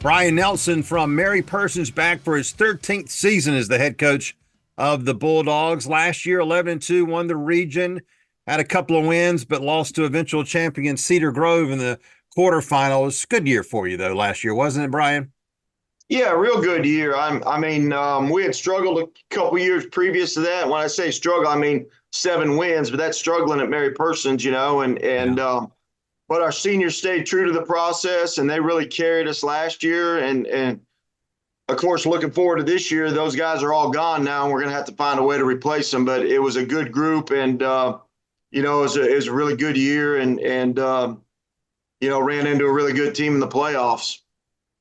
Brian Nelson from Mary Persons back for his 13th season as the head coach of the Bulldogs. Last year, 11-2, won the region, had a couple of wins, but lost to eventual champion Cedar Grove in the quarterfinal. It was a good year for you, though, last year, wasn't it, Brian? Yeah, real good year. We had struggled a couple years previous to that. When I say struggle, I mean 7 wins, but that's struggling at Mary Persons, but our seniors stayed true to the process, and they really carried us last year. And of course, looking forward to this year, those guys are all gone now, and we're going to have to find a way to replace them. But it was a good group, and it was a really good year, and ran into a really good team in the playoffs.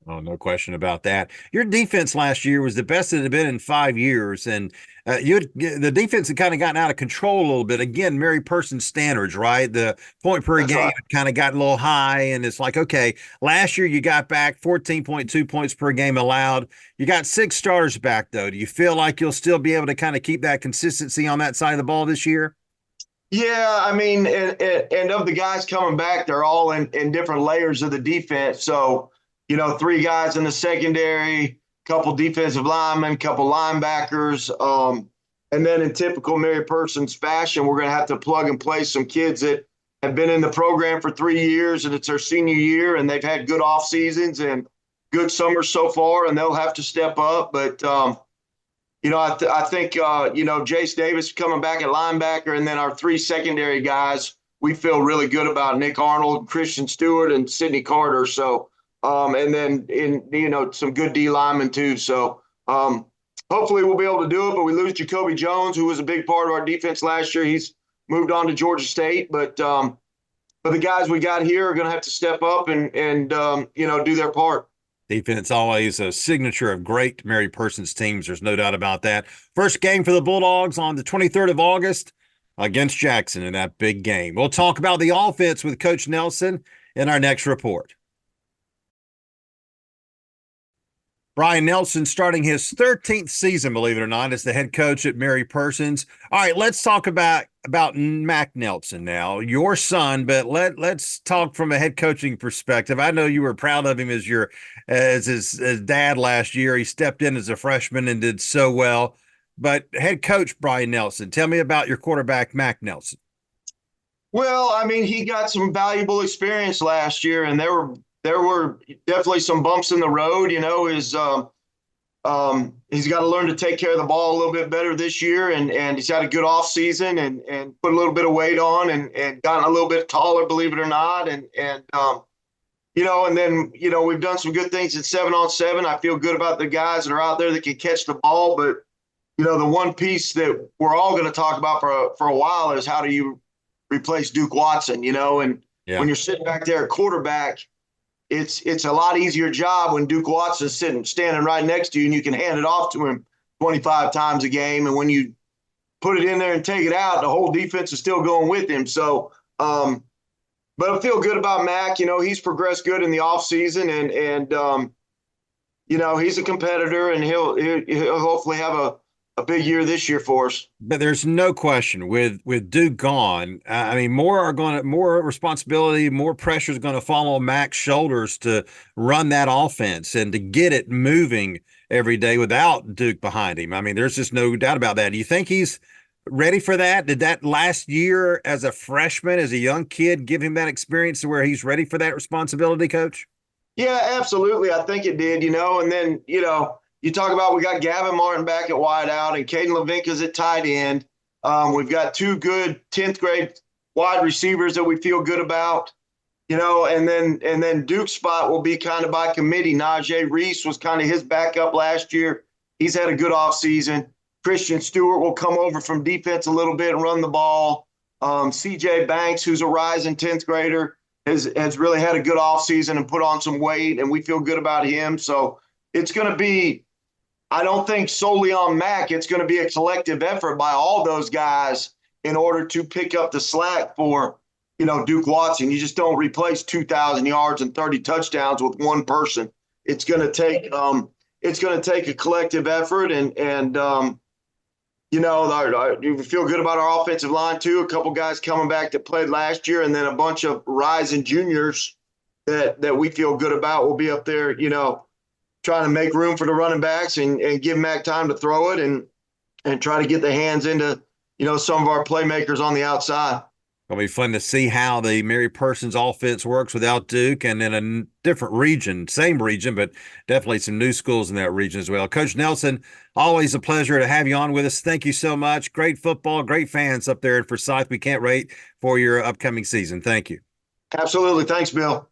Oh, no question about that. Your defense last year was the best it had been in 5 years, and the defense had kind of gotten out of control a little bit. Again, Mary Persons standards, right? The point per That's game right. kind of got a little high, and it's like, okay, last year you got back 14.2 points per game allowed. You got 6 starters back, though. Do you feel like you'll still be able to kind of keep that consistency on that side of the ball this year? Yeah, I mean, and of the guys coming back, they're all in different layers of the defense. So, 3 guys in the secondary, couple defensive linemen, couple linebackers. And then in typical Mary Persons fashion, we're going to have to plug and play some kids that have been in the program for 3 years, and it's their senior year, and they've had good off seasons and good summers so far, and they'll have to step up. But, I think, Jace Davis coming back at linebacker, and then our 3 secondary guys, we feel really good about Nick Arnold, Christian Stewart, and Sidney Carter. So, and then some good D linemen too. So hopefully we'll be able to do it. But we lose Jacoby Jones, who was a big part of our defense last year. He's moved on to Georgia State. But the guys we got here are going to have to step up and do their part. Defense always a signature of great Mary Persons teams. There's no doubt about that. First game for the Bulldogs on the 23rd of August against Jackson in that big game. We'll talk about the offense with Coach Nelson in our next report. Brian Nelson starting his 13th season, believe it or not, as the head coach at Mary Persons. All right, let's talk about Mac Nelson now, your son, but let's talk from a head coaching perspective. I know you were proud of him as his dad last year. He stepped in as a freshman and did so well. But head coach Brian Nelson, tell me about your quarterback, Mac Nelson. Well, I mean, he got some valuable experience last year, and there were definitely some bumps in the road. He's got to learn to take care of the ball a little bit better this year, and he's had a good off season and put a little bit of weight on and gotten a little bit taller, believe it or not. And then we've done some good things at 7-on-7. I feel good about the guys that are out there that can catch the ball. But the one piece that we're all going to talk about for a while is how do you replace Duke Watson? And when you're sitting back there at quarterback, it's a lot easier job when Duke Watson's standing right next to you, and you can hand it off to him 25 times a game. And when you put it in there and take it out, the whole defense is still going with him. So, but I feel good about Mac. He's progressed good in the offseason, and he's a competitor, and he'll hopefully have a big year this year for us. But there's no question with Duke gone. I mean, more responsibility, more pressure is going to fall on Mac's shoulders to run that offense and to get it moving every day without Duke behind him. I mean, there's just no doubt about that. Do you think he's ready for that? Did that last year as a freshman, as a young kid, give him that experience to where he's ready for that responsibility, Coach? Yeah, absolutely. I think it did, and then, you talk about we got Gavin Martin back at wideout and Caden Levinka's at tight end. We've got 2 good 10th grade wide receivers that we feel good about, and then Duke's spot will be kind of by committee. Najee Reese was kind of his backup last year. He's had a good offseason. Christian Stewart will come over from defense a little bit and run the ball. CJ Banks, who's a rising 10th grader, has really had a good offseason and put on some weight, and we feel good about him. So it's going to be, I don't think solely on Mac. It's going to be a collective effort by all those guys in order to pick up the slack for, Duke Watson. You just don't replace 2,000 yards and 30 touchdowns with one person. It's going to take a collective effort, and you feel good about our offensive line too. A couple guys coming back that played last year, and then a bunch of rising juniors that we feel good about will be up there, trying to make room for the running backs and give Mac time to throw it and try to get the hands into, some of our playmakers on the outside. It'll be fun to see how the Mary Persons offense works without Duke and in a different region, same region, but definitely some new schools in that region as well. Coach Nelson, always a pleasure to have you on with us. Thank you so much. Great football, great fans up there in Forsyth. We can't wait for your upcoming season. Thank you. Absolutely. Thanks, Bill.